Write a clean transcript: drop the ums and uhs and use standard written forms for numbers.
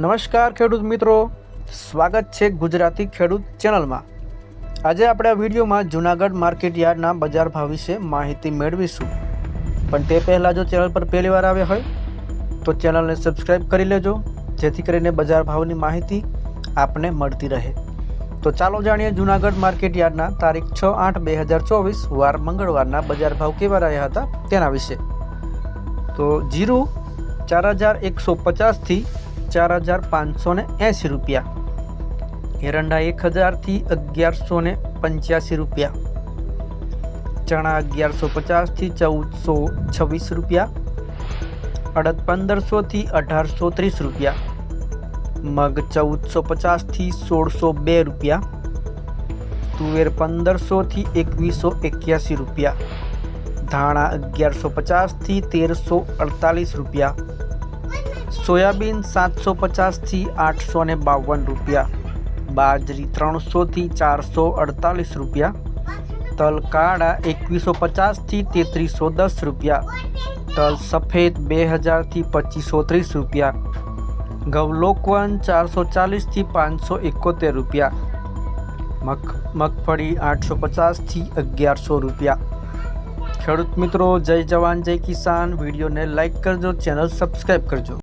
નમસ્કાર ખેડૂત મિત્રો, સ્વાગત છે ગુજરાતી ખેડૂત ચેનલમાં। આજે આપણે આ વિડીયોમાં જૂનાગઢ માર્કેટ યાર્ડના બજાર ભાવ વિશે માહિતી મેળવીશું। પણ તે પહેલાં જો ચેનલ પર પહેલી વાર આવ્યા હોય તો ચેનલને સબસ્ક્રાઈબ કરી લેજો, જેથી કરીને બજાર ભાવની માહિતી આપને મળતી રહે। તો ચાલો જાણીએ જૂનાગઢ માર્કેટ યાર્ડના તારીખ 6/8/2024 વાર મંગળવારના બજાર ભાવ કેવા રહ્યા હતા તેના વિશે। તો જીરું 4150 થી 4580 રૂપિયા, એરંડા 1000 થી 1185 રૂપિયા, ચણા 1150 થી 1426 રૂપિયા, અડદ 1500 થી 1830 રૂપિયા, મગ 1450 થી 1602 રૂપિયા, તુવેર 1500 થી 2181 રૂપિયા, ધાણા 1150 થી 1348 રૂપિયા, સોયાબીન 750 થી 852 રૂપિયા, બાજરી 300 થી 448 રૂપિયા, તલ કાળા 2150 થી 3310 રૂપિયા, તલ સફેદ 2000 થી 2530 રૂપિયા, ઘઉં લોકવન 440 થી 571 રૂપિયા, મગફળી 850 થી 1100 રૂપિયા। ખેડૂત મિત્રો, જય જવાન જય કિસાન। વિડીયોને લાઈક કરજો, ચેનલ સબસ્ક્રાઈબ કરજો।